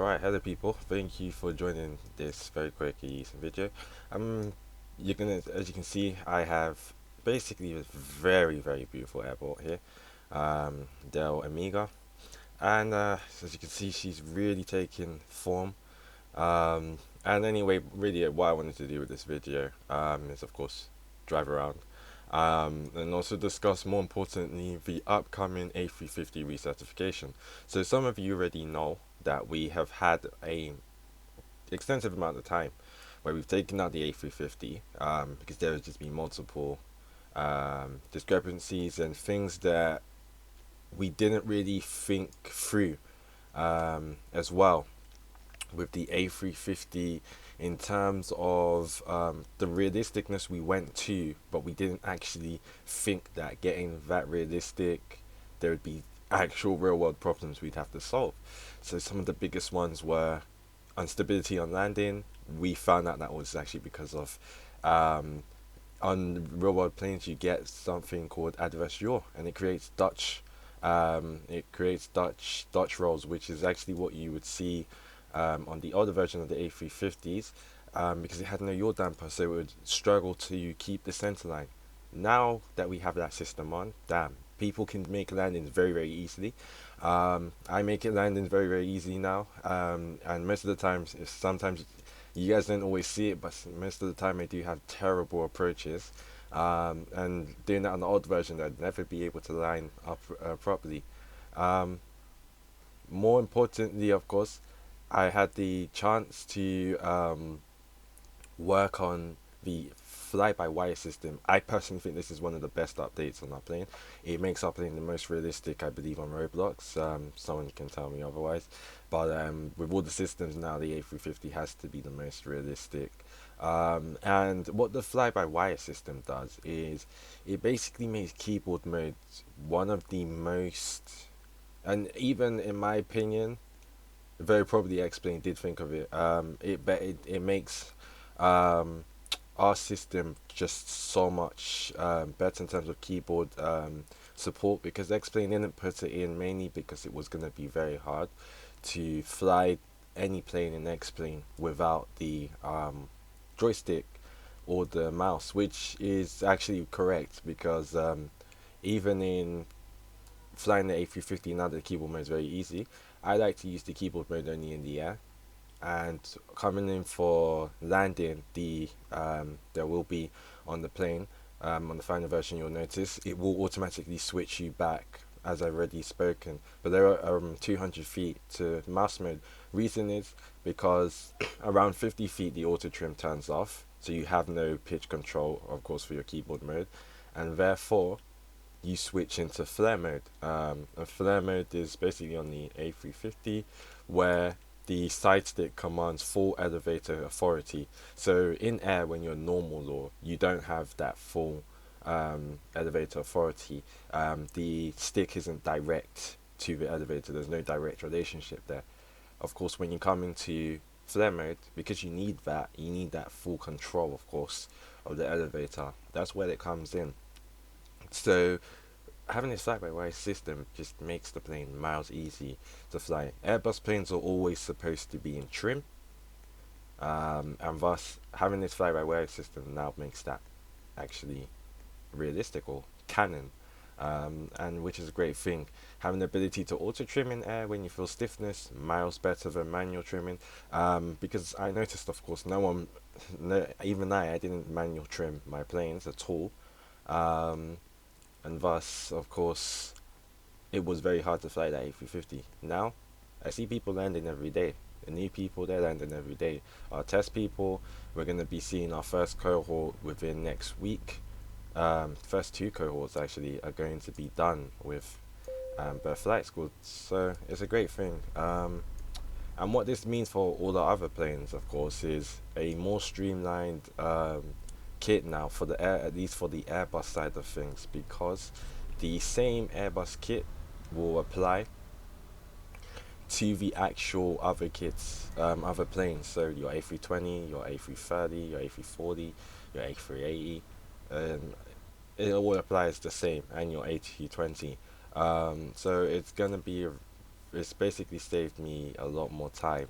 Alright, hello people. Thank you for joining this very quick video. Um, as you can see, I have basically a very beautiful airport here, Del Amiga, and as you can see, she's really taking form. And anyway, really, what I wanted to do with this video, is of course drive around, and also discuss more importantly the upcoming A350 recertification. So some of you already know that we have had a extensive amount of time where we've taken out the A350, because there has just been multiple discrepancies and things that we didn't really think through, as well with the A350, in terms of the realisticness we went to, but we didn't actually think that getting that realistic, there would be actual real world problems we'd have to solve. So some of the biggest ones were instability on landing. We found out that was actually because of, on real world planes you get something called adverse yaw, and it creates Dutch rolls, which is actually what you would see on the older version of the A350s, because it had no yaw damper, so it would struggle to keep the center line. Now that we have that system on, damn, people can make landings very easily. I make it landings very easily now, and most of the times, sometimes you guys don't always see it, but most of the time I do have terrible approaches. And doing that on the old version, I'd never be able to line up properly. Um, More importantly, of course, I had the chance to work on the fly-by-wire system. I personally think this is one of the best updates on our plane. It makes our plane the most realistic, I believe, on Roblox. Someone can tell me otherwise, but with all the systems now, the A350 has to be the most realistic. And what the fly-by-wire system does is it basically makes keyboard mode one of the most, and even in my opinion, very probably X-Plane did think of it. It makes um, our system just so much better in terms of keyboard support, because X-Plane didn't put it in mainly because it was going to be very hard to fly any plane in X-Plane without the joystick or the mouse, which is actually correct, because even in flying the A350 now, the keyboard mode is very easy. I like to use the keyboard mode only in the air, and coming in for landing, there will be on the plane, on the final version, you'll notice it will automatically switch you back, as I've already spoken. But there are 200 feet to mouse mode. Reason is because around 50 feet the auto trim turns off, so you have no pitch control, of course, for your keyboard mode, and therefore you switch into flare mode. And flare mode is basically on the A350, where the side stick commands full elevator authority. So in air, when you're normal or you don't have that full elevator authority, the stick isn't direct to the elevator. There's no direct relationship there. Of course, when you come into flare mode, because you need that full control, of course, of the elevator. That's where it comes in. So having this fly-by-wire system just makes the plane miles easy to fly. Airbus planes are always supposed to be in trim, and thus having this fly-by-wire system now makes that actually realistic or canon, and which is a great thing. Having the ability to auto trim in air when you feel stiffness, miles better than manual trimming. Because I noticed, of course, no one, no, even I didn't manual trim my planes at all. Um, and thus, of course, it was very hard to fly that A350. Now, I see people landing every day. The new people, they're landing every day. Our test people, we're going to be seeing our first cohort within next week. First two cohorts actually are going to be done with Birth Flight School, so it's a great thing. And what this means for all the other planes, of course, is a more streamlined kit now for the air, at least for the Airbus side of things, because the same Airbus kit will apply to the actual other kits, other planes. So your A320, your A330, your A340, your A380, um, it all applies the same, and your A220. So it's gonna be it's basically saved me a lot more time,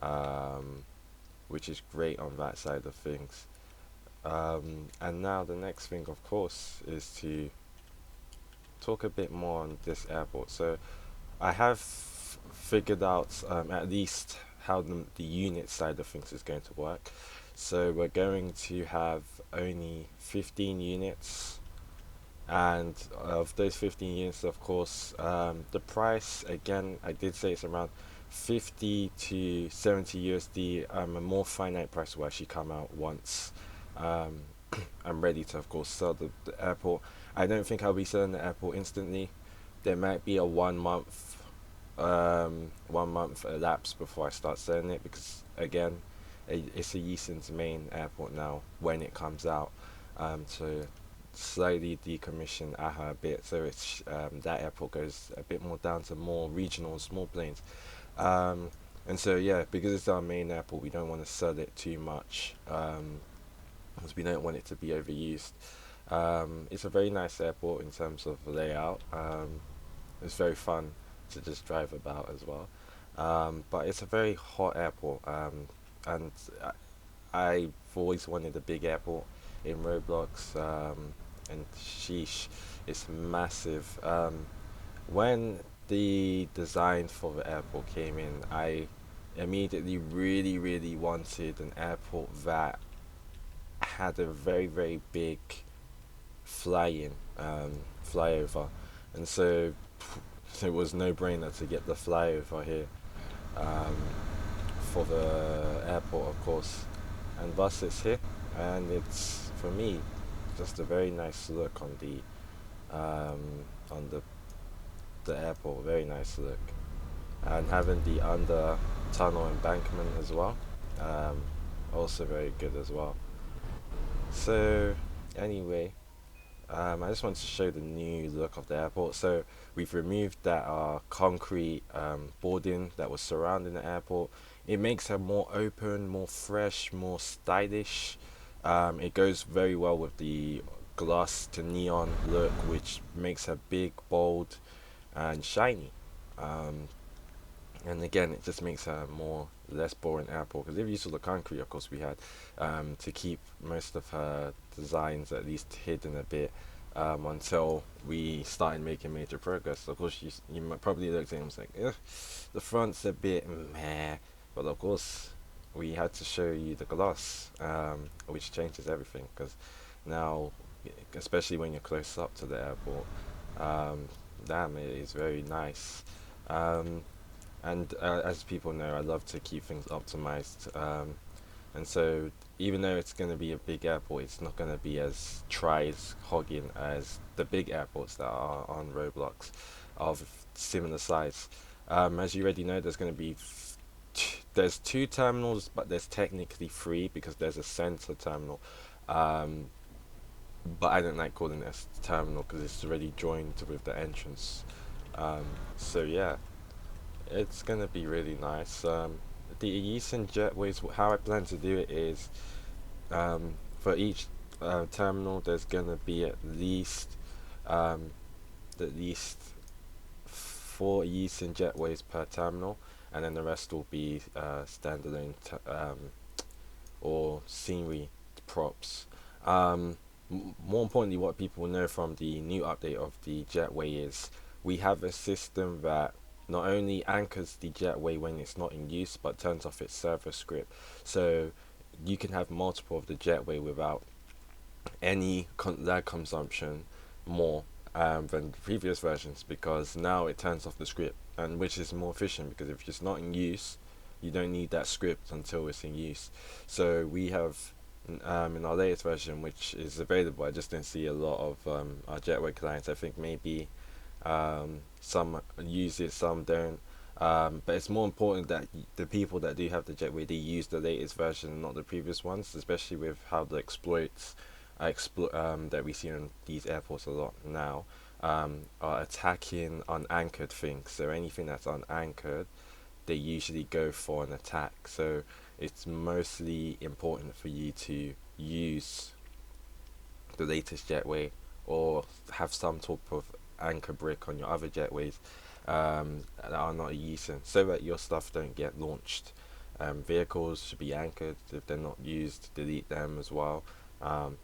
um, which is great on that side of things. And now the next thing, of course, is to talk a bit more on this airport. So I have figured out at least how the unit side of things is going to work. So we're going to have only 15 units, and of those 15 units, of course, the price again, I did say it's around 50 to 70 USD. A more finite price will actually come out once um, I'm ready to, of course, sell the airport. I don't think I'll be selling the airport instantly. There might be a 1 month elapse before I start selling it, because again, it's a Eason's main airport now when it comes out. To slightly decommission AHA a bit, so it's that airport goes a bit more down to more regional and small planes. Um, and so yeah, because it's our main airport, we don't want to sell it too much, because we don't want it to be overused. It's a very nice airport in terms of layout. It's very fun to just drive about as well. But it's a very hot airport, and I've always wanted a big airport in Roblox, and sheesh, it's massive. When the design for the airport came in, I immediately really, really wanted an airport that had a very, very big fly-in, flyover, and so it was no brainer to get the flyover here, um, for the airport, of course, and thus it's here, and it's for me just a very nice look on the airport, very nice look, and having the under tunnel embankment as well, um, also very good as well. So anyway, I just wanted to show the new look of the airport. So we've removed that concrete boarding that was surrounding the airport. It makes it more open, more fresh, more stylish. It goes very well with the glass to neon look, which makes her big, bold, and shiny. Um, and again, it just makes a more less boring airport, because if you saw the concrete, of course, we had to keep most of her designs at least hidden a bit, until we started making major progress. Of course, you might probably looked at him and was like, "Ugh, the front's a bit meh," but of course we had to show you the gloss, which changes everything, because now, especially when you're close up to the airport, um, damn, it is very nice. Um, and as people know, I love to keep things optimized. And so, even though it's going to be a big airport, it's not going to be as tries hogging as the big airports that are on Roblox of similar size. As you already know, there's going to be there's two terminals, but there's technically three, because there's a center terminal. Um, but I don't like calling it a terminal because it's already joined with the entrance. So yeah, it's gonna be really nice. The Eastern Jetways, how I plan to do it is, for each terminal, there's gonna be um, at least 4 Eastern Jetways per terminal, and then the rest will be standalone or scenery props. Um, More importantly, what people know from the new update of the jetway is we have a system that not only anchors the jetway when it's not in use, but turns off its server script. So you can have multiple of the jetway without any lag consumption more than previous versions, because now it turns off the script, and which is more efficient, because if it's not in use, you don't need that script until it's in use. So we have in our latest version, which is available, I just don't see a lot of our Jetway clients. I think maybe some use it, some don't. But it's more important that the people that do have the Jetway, they use the latest version, not the previous ones, especially with how the exploits that we see in these airports a lot now are attacking unanchored things. So anything that's unanchored, they usually go for an attack. So it's mostly important for you to use the latest jetway, or have some type of anchor brick on your other jetways, that are not using, so that your stuff don't get launched. Vehicles should be anchored. If they're not used, delete them as well.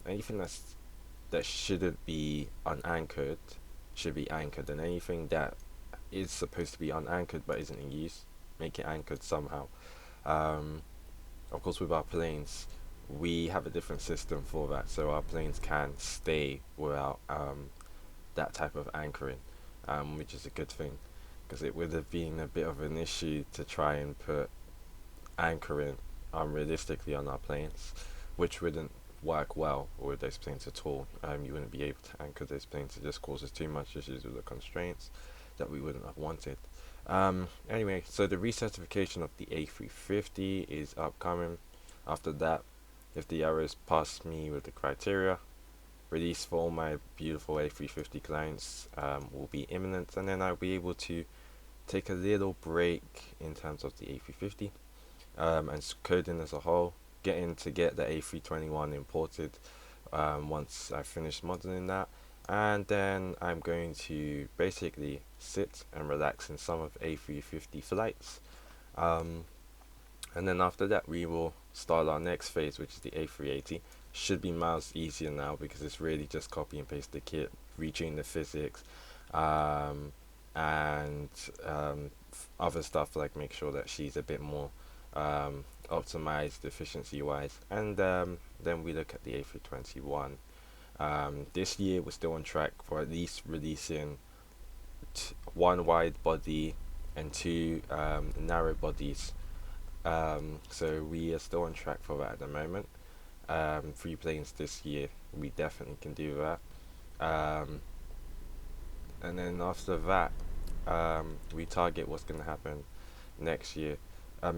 Anything that shouldn't be unanchored should be anchored, and anything that is supposed to be unanchored but isn't in use, make it anchored somehow. Um, of course, with our planes, we have a different system for that, so our planes can stay without that type of anchoring, which is a good thing, because it would have been a bit of an issue to try and put anchoring unrealistically on our planes, which wouldn't work well with those planes at all. You wouldn't be able to anchor those planes. It just causes too much issues with the constraints that we wouldn't have wanted. Anyway, so the recertification of the A350 is upcoming. After that, if the arrows pass me with the criteria, release for all my beautiful A350 clients will be imminent, and then I'll be able to take a little break in terms of the A350 and coding as a whole, get the A321 imported once I finish modeling that, and then I'm going to basically sit and relax in some of A350 flights. Um, and then after that, we will start our next phase, which is the A380. Should be miles easier now because it's really just copy and paste the kit, reaching the physics, um, and other stuff like make sure that she's a bit more optimized efficiency wise. And then we look at the A321. This year we're still on track for at least releasing one wide body and two narrow bodies. So we are still on track for that at the moment. 3 planes this year, we definitely can do that. Um, and then after that, we target what's going to happen next year.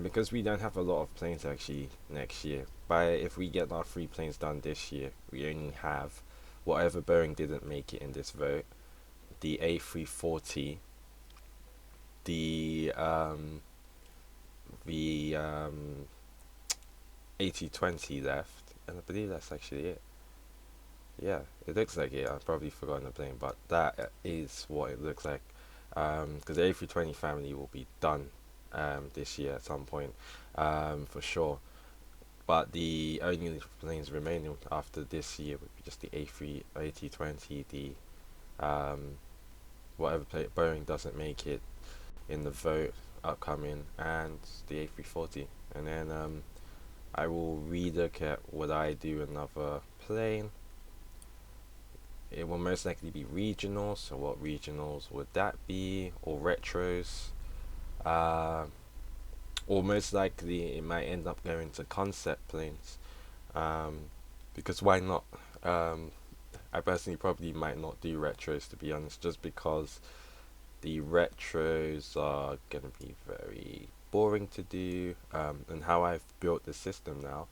Because we don't have a lot of planes actually next year. If we get our 3 planes done this year, we only have whatever Boeing didn't make it in this vote, the A340, the the A220 left, and I believe that's actually it. Yeah, it looks like it. I've probably forgotten the plane, but that is what it looks like. Because the A320 family will be done this year at some point, for sure. But the only planes remaining after this year would be just the A3, A220, the um, whatever Boeing doesn't make it in the vote upcoming, and the A340. And then I will relook at would I do another plane. It will most likely be regionals. So what regionals would that be? Or retros? Uh, or most likely it might end up going to concept planes. Um, because why not? Um, I personally probably might not do retros to be honest, just because the retros are gonna be very boring to do. And how I've built the system now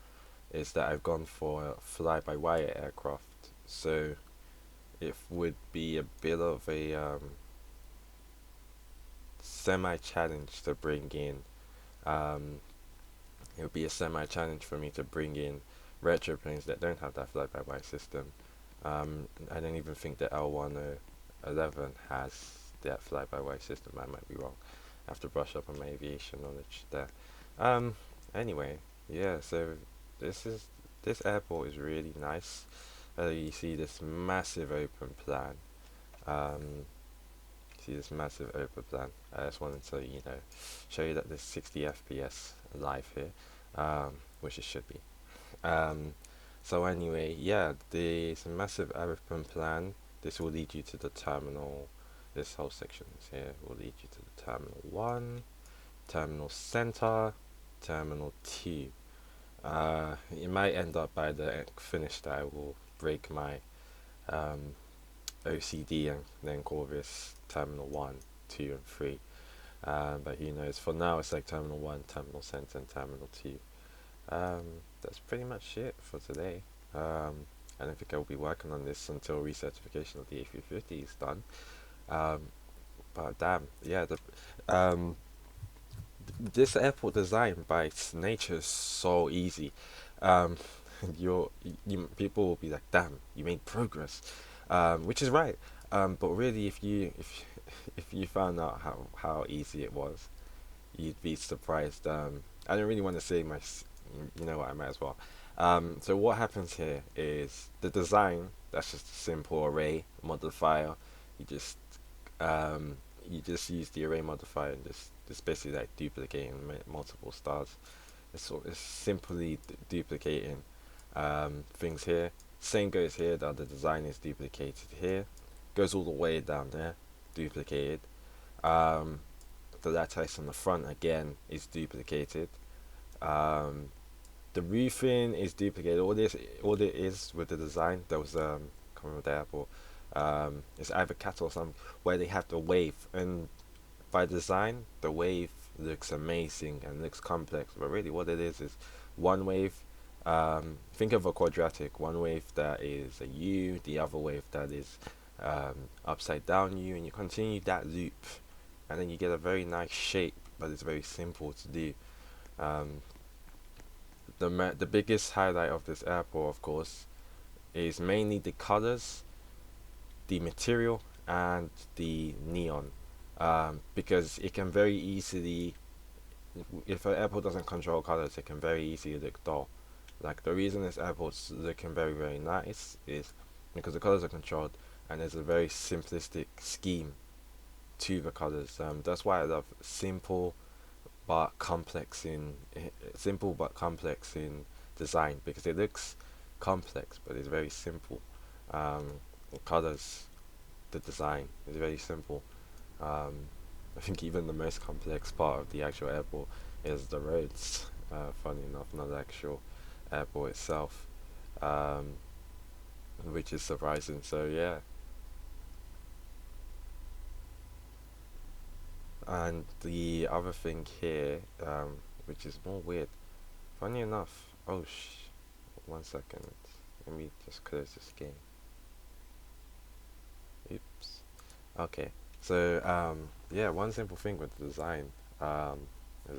is that I've gone for fly-by-wire aircraft. So it would be a bit of a semi-challenge to bring in. Um, it would be a semi-challenge for me to bring in retro planes that don't have that fly-by-wire system. I don't even think the L1011 has that fly-by-wire system. I might be wrong. I have to brush up on my aviation knowledge there. Um, anyway, yeah. So this is this airport is really nice. You see this massive open plan. Um, see this massive open plan. I just wanted to, show you that there's 60 FPS live here, which it should be. Um, so anyway, yeah, there's a massive open plan. This will lead you to the terminal. This whole section is here will lead you to the terminal 1, terminal center, terminal 2. It might end up by the finish that I will break my um, OCD and then call this terminal 1, 2, and 3. But who knows? For now, it's like terminal 1, terminal center, and terminal 2. That's pretty much it for today. I don't think I'll be working on this until recertification of the A350 is done. Um, but damn, yeah, um, this airport design by its nature is so easy. Um, people will be like, damn, you made progress, which is right. But really, if you found out how easy it was, you'd be surprised. I don't really want to say you know what, I might as well. So what happens here is the design. That's just a simple array modifier. You just um, you just use the array modifier and just basically like duplicating multiple stars. It's simply duplicating things here. Same goes here. The other design is duplicated here. Goes all the way down there, duplicated. Um, the lattice on the front again is duplicated. Um, the roofing is duplicated. All it is with the design. There was can't remember the airport. It's either cattle or something where they have the wave, and by design the wave looks amazing and looks complex. But really, what it is one wave. Think of a quadratic. One wave that is a U, the other wave that is upside down U, and you continue that loop, and then you get a very nice shape, but it's very simple to do. Um, the biggest highlight of this airport, of course, is mainly the colors, the material, and the neon. Because it can very easily, if an airport doesn't control colors, it can very easily look dull. Like the reason this airport's looking very nice is because the colors are controlled, and there's a very simplistic scheme to the colors. That's why I love but complex in simple but complex in design, because it looks complex but it's very simple. The colors, the design is very simple. Um, I think even the most complex part of the actual airport is the roads. Funny enough, not the actual airport itself, um, which is surprising. So yeah, and the other thing here, which is more weird. Funny enough, oh 1 second. Let me just close this game. Oops. Okay. So yeah, one simple thing with the design, as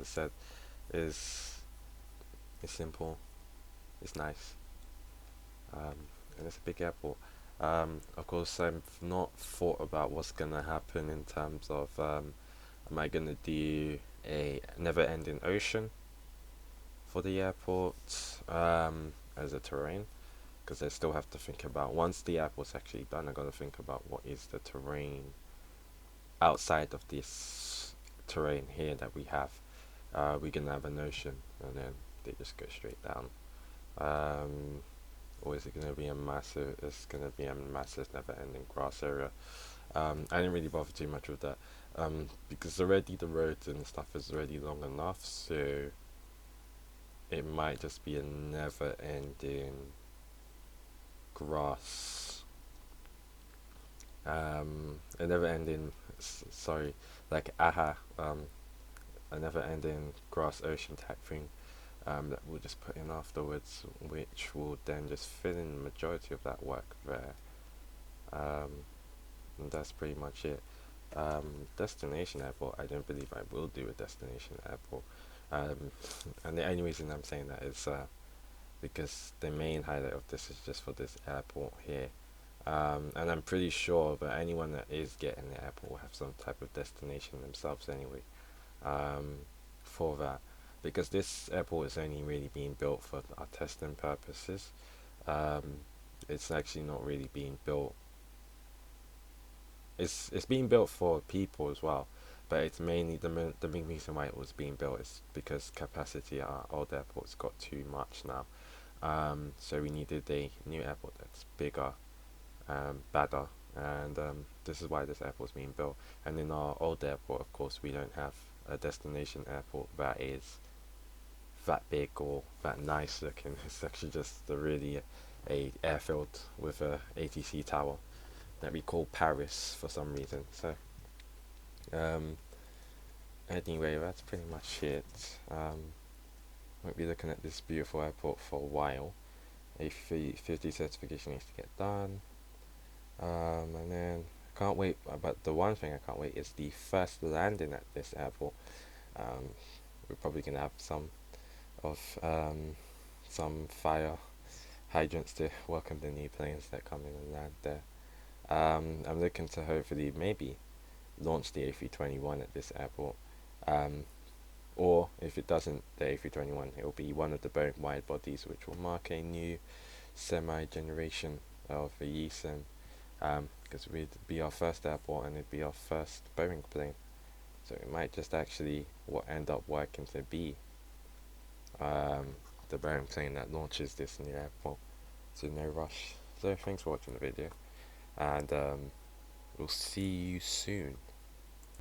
I said, is it's simple, it's nice, um, and it's a big airport. Of course, I've not thought about what's gonna happen in terms of am I gonna do a never-ending ocean for the airport as a terrain? Because I still have to think about once the airport's actually done, I gotta think about what is the terrain outside of this terrain here that we have. We're gonna have an ocean, and then they just go straight down. Um, or is it gonna be a massive? It's gonna be a massive, never-ending grass area. I didn't really bother too much with that, because already the roads and stuff is already long enough, so it might just be a never-ending grass. A never-ending. Sorry, like a never-ending grass ocean type thing. That we'll just put in afterwards, which will then just fill in the majority of that work there. Um, and that's pretty much it. Destination airport, I don't believe I will do a destination airport. Um, and the only reason I'm saying that is because the main highlight of this is just for this airport here. And I'm pretty sure that anyone that is getting the airport will have some type of destination themselves anyway, um, for that. Because this airport is only really being built for our testing purposes. Um, it's actually not really being built. It's being built for people as well, but it's mainly the main reason why it was being built is because capacity at our old airports got too much now. So we needed a new airport that's bigger, better, and this is why this airport's being built. And in our old airport, of course, we don't have a destination airport that is that big or that nice looking. It's actually just a airfield with a ATC tower that we call Paris for some reason. So um, anyway, that's pretty much it. Won't be looking at this beautiful airport for a while. A350 certification needs to get done. And then can't wait. But the one thing I can't wait is the first landing at this airport. Um, we're probably gonna have of some fire hydrants to welcome the new planes that come in and land there. I'm looking to hopefully maybe launch the A321 at this airport. Um, or if it doesn't, the A321, it will be one of the Boeing wide bodies, which will mark a new semi-generation of the ESIM, because it'd be our first airport and it'd be our first Boeing plane. So it might just actually end up working to be um, the Boeing plane that launches this new airport. So no rush. So thanks for watching the video, and we'll see you soon.